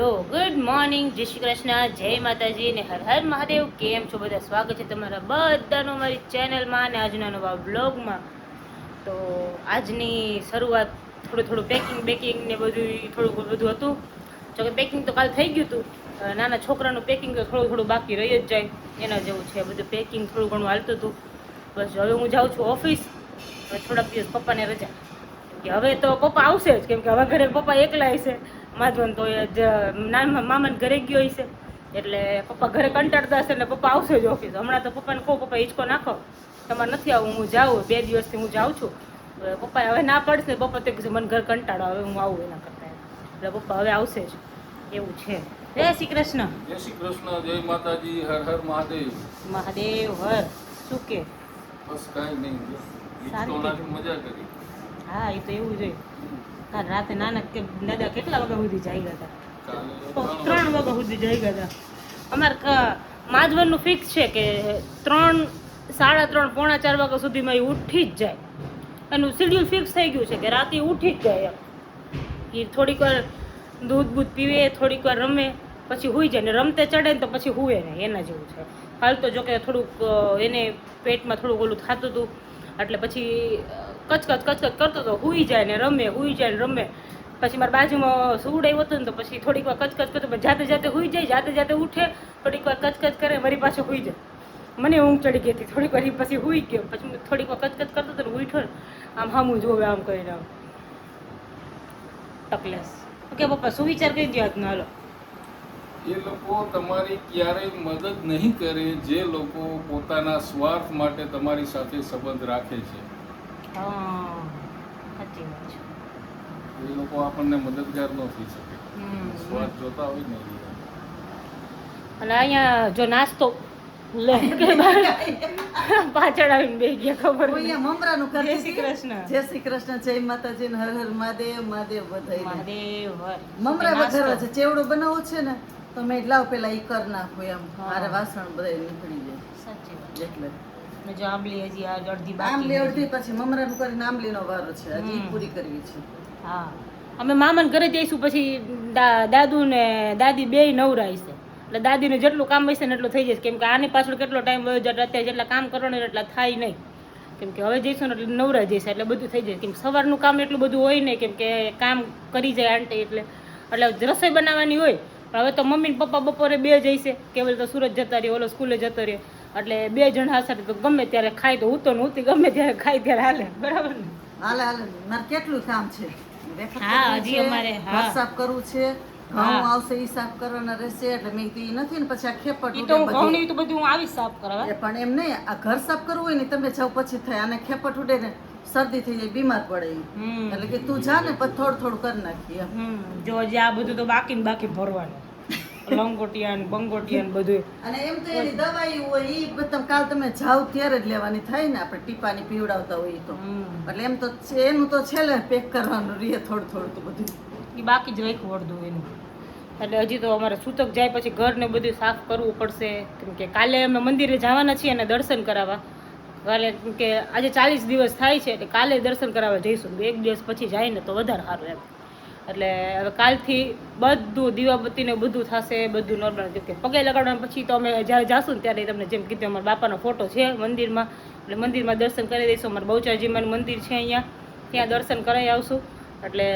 Hello good morning, જય શ્રી કૃષ્ણ, જય માતાજી ને હર હર મહાદેવ. કેમ છો બધા? સ્વાગત છે તમારા બધાનું મારી ચેનલમાં અને આજના નવા બ્લોગમાં. તો આજની શરૂઆત થોડું પેકિંગ ને બધું હતું. જોકે પેકિંગ તો કાલ થઈ ગયું હતું. નાના છોકરાનું પેકિંગ તો થોડું બાકી રહી જ જાય એના જેવું છે. બધું પેકિંગ થોડું ઘણું હાલતું હતું. બસ હવે હું જાઉં છું ઓફિસ. થોડાક દિવસ પપ્પાને રજા, કે હવે તો પપ્પા આવશે જ, કેમ કે હવે ઘરે પપ્પા એકલા હશે. માધવન તો નાના મામાને ઘરે ગયો હશે, એટલે પપ્પા ઘરે કંટાળતા હશે ને પપ્પા આવશે જ ઓફિસ. હમણાં તો પપ્પાને કહું, પપ્પા હિંચકો નાખો, તમારે નથી આવું, હું જાઉં, 2 દિવસથી હું જાઉં છું. પપ્પા હવે ના પડશે. પપ્પા તો કહેશે મને ઘર કંટાળો, હવે હું આવું એના કરતા. એટલે પપ્પા હવે આવશે જ, એવું છે. જય શ્રી કૃષ્ણ. જય શ્રી કૃષ્ણ, જય માતાજી, હર હર મહાદેવ. મહાદેવ હર. શું કે? બસ કાંઈ નહીં, હિંચકો નાખીને મજા કરી. હા, એ તો એવું જોઈએ. કાલ રાતે નાના કે દાદા કેટલા વાગ્યા સુધી જાગ્યા હતા? 3 વાગ્યા સુધી જાગ્યા હતા. અમારે માધવનનું ફિક્સ છે કે 3, 3:30, પોણા 4 વાગ્યા સુધીમાં એ ઉઠી જ જાય. એનું શેડ્યુલ ફિક્સ થઈ ગયું છે કે રાતે ઉઠી જ જાય. એ થોડીક વાર દૂધ પીવે, થોડીક વાર રમે, પછી સૂઈ જાય. ને રમતે ચડે ને તો પછી સૂવે નહીં, એના જેવું છે. હાલ તો જોકે થોડુંક એને પેટમાં થોડુંક ઓલું થતું હતું, એટલે પછી કચકચ કરતો હતો. સૂઈ જાય ને રમે, સૂઈ જાય ને રમે. પછી મારા બાજુમાં સુવડાવ્યો હતો ને તો પછી થોડીક વાર કચકચ કરતો, જાતે સૂઈ જાય, જાતે ઉઠે, થોડીક વાર કચકચ કરે, મારી પાછો સૂઈ જાય. મને ઊંઘ ચડી ગઈ હતી થોડીક વાર, પછી સૂઈ ગયો. પછી થોડીક વાર કચકચ કરતો હતો ને ઉઠ્યો ને, આમ હામું જોવે આમ કરીને, આમ ટકલેસ. ઓકે પપ્પા, શું વિચાર કરી દો આજનો? હાલો. એ લોકો તમારી ક્યારેય મદદ નહીં કરે જે લોકો પોતાના સ્વાર્થ માટે તમારી સાથે સંબંધ રાખે છે. હા, સાચી વાત છે. એ લોકો આપણને મદદગાર ન થઈ શકે, સ્વાર્થ જોતા હોય ને. અને અહીંયા જો નાસ્તો લે કે પાછળ આવીને બે ગયા, ખબર મમરાનું જય શ્રી કૃષ્ણ. જય શ્રી કૃષ્ણ, જય માતાજી, હર હર મહાદેવ. મહાદેવ બધાય મહાદેવ હર. મમરા વધારે છે. ચેવડો બનાવો છે ને તો મેં લાવ પેલા ઈ કર નાખો એમ. હા. મારે વાસણ બધા નીકળી જાય સાચી વાત. એટલે ને જો આંબલી હજી આ અડધી આંબલી બાકી. અડધી, પછી મમરાનું કરીને આંબલીનો વારો છે. હજી ઈ પૂરી કરવી છે. હા, અમે મામાને ઘરે જઈશું, પછી દાદુ ને દાદી બેય નવરાય છે. એટલે દાદીને જેટલું કામ હશે ને એટલું થઈ જશે, કેમ કે આની પાછળ કેટલો ટાઈમ વયો જાય. અત્યારે જેટલા કામ કરવાનું એટલા થાય નહીં, કેમ કે હવે જઈશું ને એટલે નવરા જઈશે એટલે બધું થઈ જાય. કેમ સવારનું કામ એટલું બધું હોય નહીં, કેમ કે કામ કરી જાય આંટી, એટલે રસોઈ બનાવવાની હોય. પણ હવે તો મમ્મી ને પપ્પા બપોરે 2 જઈશે, કેવલ તો સુરત જતા રહે, ઓલો સ્કૂલે જતો રહે, એટલે 2 જણ હશે તો ગમે ત્યારે ખાય તો હું તો નહોતી, ગમે ત્યારે ખાય ત્યારે હાલે, બરાબર ને? હાલે મારે કેટલું કામ છે. હા, હજી અમારે ઘર સાફ કરવું છે, ઘઉં આવશે ઈ સાફ કરવાના રહેશે. એટલે મેં કીધું ઈ નથી ને પછી આ ખેપટ ઈ તો હું ઘઉં ની તો બધું હું આવી સાફ કરવા. પણ એમ નહીં, આ ઘર સાફ કરવું હોય ને તમે જાવ પછી થાય. આને ખેપટ ઉડે ને શરદી થઈ જાય, બીમાર પડે ઈ. એટલે કે તું જા ને પછી થોડું કરી નાખી એમ. જો હજી આ બધું તો બાકી ને બાકી ભરવાનું, લંગોટિયા ને બંગોટિયા ને બધું. અને એમ તો એની દવાઈ હોય ઈ કાલ તમે જાવ ત્યારે જ લેવાની થાય ને. આપણે ટીપાની પીવડાવતા હોય તો એટલે એમ તો એનું તો છેલ્લે પેક કરવાનું રહે થોડું તો બધું એ બાકી જ રાખ્યું અડધું એનું. એટલે હજી તો અમારે સૂતક જાય પછી ઘર ને બધું સાફ કરવું પડશે, કેમ કે કાલે અમે મંદિરે જવાના છીએ અને દર્શન કરાવવા. કાલે કેમ કે આજે 40 દિવસ થાય છે, એટલે કાલે દર્શન કરાવવા જઈશું. 1 દિવસ પછી જાય ને તો વધારે સારું એમ. એટલે હવે કાલથી બધું દીવાબત્તી ને બધું થશે, બધું નોર્મલ. કે પગે લગાડવા પછી તો અમે જ્યારે જાશું ને ત્યારે તમને જેમ કીધું, અમારા બાપાનો ફોટો છે મંદિરમાં, એટલે મંદિરમાં દર્શન કરી દઈશું. અમારા બહુચરાજીમાનું મંદિર છે અહીંયા, ત્યાં દર્શન કરાવી આવશું. એટલે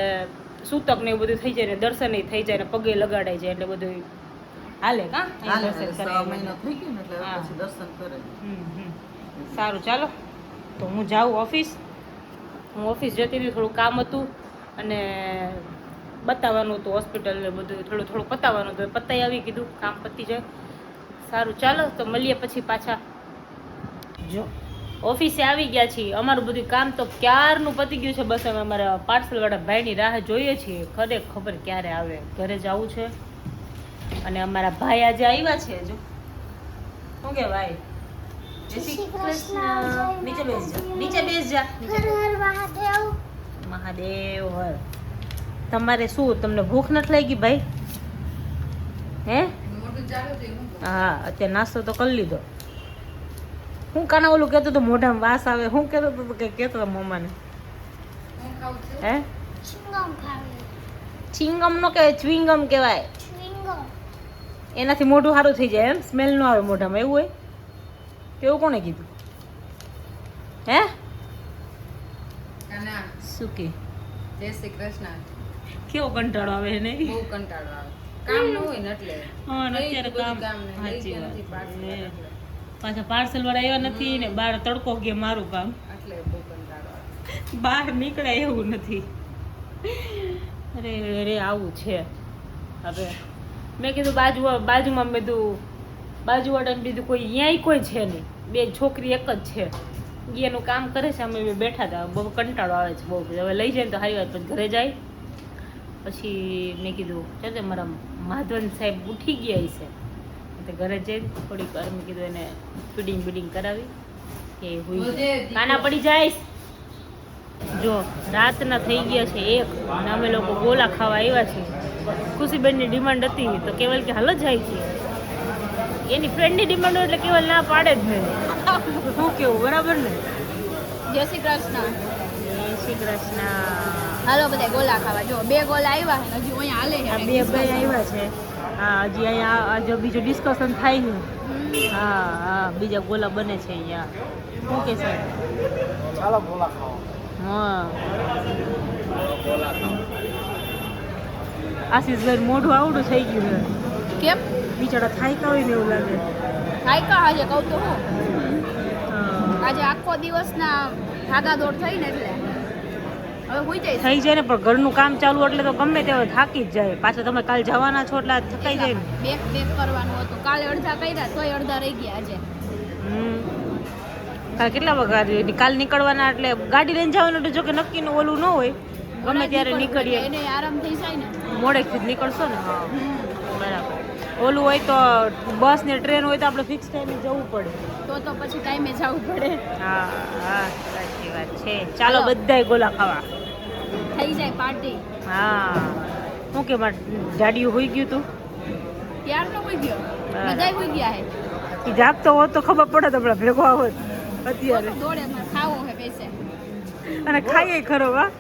સૂતક ને એવું બધું થઈ જાય ને દર્શન થઈ જાય ને પગે લગાડાઈ જાય, એટલે બધું હાલે. મહિનો થઈ ગયો ને એટલે પછી દર્શન કરે. સારું, ચાલો તો હું જાઉં ઓફિસ. હું ઓફિસ જતી હતી, થોડું કામ હતું અને બતાવવાનું હતું હોસ્પિટલ ને બધું, થોડું પતાવવાનું હતું. પતાવી આવી, કીધું કામ પતી જાય. સારું, ચાલો તો મળીએ પછી પાછા. જો ઓફિસે આવી ગયા છીએ, અમારું બધું કામ તો ક્યારનું પતી ગયું છે. બસ અમે અમારા પાર્સલ વાળા ભાઈની રાહ જોઈએ છીએ. ખબર ક્યારે આવે, ઘરે જવું છે. અને અમારા ભાઈ આજે આવ્યા છે. જો શું કે ભાઈ, જય શ્રી કૃષ્ણ. નીચે બેસ જા. મહાદેવ હર. તમારે શું, તમને ભૂખ નથી લાગી ભાઈ? હે? હા, અત્યારે નાસ્તો તો કરી લીધો. હું કાના ઓલું કહેતો તો મોઢામાં વાસ આવે, હું કહેતો તો કે કહેતો મમ્માને? હે? ચિંગમ નો કહેવાય, ચ્વિંગમ કહેવાય. એનાથી મોઢું સારું થઈ જાય એમ, સ્મેલ ન આવે મોઢામાં, એવું હોય? કેવું કોણે કીધું? હે શું કે? જય શ્રી કૃષ્ણ. કેવો કંટાળો આવે એને? બહુ કંટાળો આવે. કામ ન હોય ને એટલે. હા, ને અત્યારે કામ ને સાચી લઈ ગયા વાત નથી પાર્સલ છે. એટલે. પાછા પાર્સલ વાળા આવ્યા નથી ને બહાર તડકો ગયા મારું કામ, એટલે બહુ કંટાળો આવે. બહાર નીકળાય એવું નથી. અરે અરે આવું છે. હવે મેં કીધું બાજુમાં મેં કીધું બાજુવાળાને કીધું કોઈ અહીંયા કોઈ છે નહીં, બે છોકરી એક જ છે, એનું કામ કરે છે, અમે બે બેઠા હતા. બહુ કંટાળો આવે છે બહુ. હવે લઈ જાય ને તો સારી વાત, પછી ઘરે જાય પછી મેં કીધું ચાલ મારા માધવન સાહેબ ઉઠી ગયા છે તો ઘરે જઈને થોડીક વાર મેં કીધું એને ફીડિંગ કરાવી કે હોય કાના પડી જાય. જો રાતના થઈ ગયા છે 1 અને અમે લોકો ગોલા ખાવા આવ્યા છીએ. ખુશીબેનની ડિમાન્ડ હતી તો કેવલ કે હાલો જાય છે, એની ફ્રેન્ડની ડિમાન્ડ હોય એટલે કેવલ ના પાડે જ નહીં. શું કેવું, બરાબર ને? જય શ્રી કૃષ્ણ. જય શ્રી કૃષ્ણ. હાલો બધા ગોલા ખાવા. જો 2 ગોલા આવ્યા છે, હજી અહીંયા હાલે છે. આ બે ભાઈ આવ્યા છે. હા, હજી અહીંયા જો બીજું ડિસ્કશન થાય ને. હા હા, બીજા ગોલા બને છે અહીંયા. શું કે છે? ચાલો ગોલા ખાઓ. હા, આશીષભાઈ મોઢું આવડું થઈ ગયું છે. કેમ? બિચારા થાયકા હોય ને એવું લાગે. હાયકા આજે કહું તો હું હા. આજે આખો દિવસના ભાગાદોડ થઈ ને એટલે હવે હોઈ જાય. થઈ જાય ને, પણ ઘરનું કામ ચાલુ એટલે તો ગમે તે હોય થાકી જ જાય. પાછા તમે કાલ જવાના છો એટલે થકાઈ જાય ને. બેક કરવાનું હતું. કાલે અડધા કર્યા તોય અડધા રહી ગયા આજે. કાલ કેટલા વાગે કાલ નીકળવાના એટલે ગાડી લઈને જવાનું એટલે જો કે નક્કીનું ઓલું ન હોય, ગમે ત્યારે નીકળીએ. એને આરામ થઈ જાય ને. મોડેકથી જ નીકળશો ને? હા બરાબર. ઓલું હોય તો બસ ને ટ્રેન હોય તો આપણે ફિક્સ ટાઈમે જવું પડે. તો પછી ટાઈમે જવું પડે. હા હા, સાચી વાત છે. ચાલો બધાય ગોલા ખાવા. થઈ જાય પાર્ટી. હા, શું કે મારે જાડિયું હોઈ ગયું તું? ત્યાર તો હોઈ ગયો. બરાબર. બધાય હોઈ ગયા હે. એ જાગતો હોત તો ખબર પડે તો આપણે ભેગો આવત અત્યારે. તો દોડે મારે ખાવો હે પૈસે. અને ખાઈએ ખરો. હા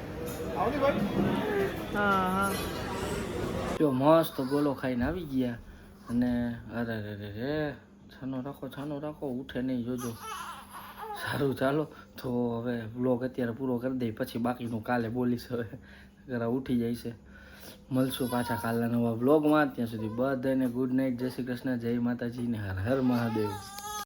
હા હા. જો મસ્ત ગોલો ખાઈને આવી ગયા અને અરે રે રે રે છાનો રાખો ઉઠે નહીં જોજો. સારું ચાલો તો હવે બ્લોગ અત્યારે પૂરો કરી દઈએ, પછી બાકીનું કાલે બોલીશ. હવે ઘરે ઉઠી જાય છે. મળશું પાછા કાલના નવા બ્લોગમાં. ત્યાં સુધી બધાને ગુડ નાઇટ, જય શ્રી કૃષ્ણ, જય માતાજી ને હર હર મહાદેવ.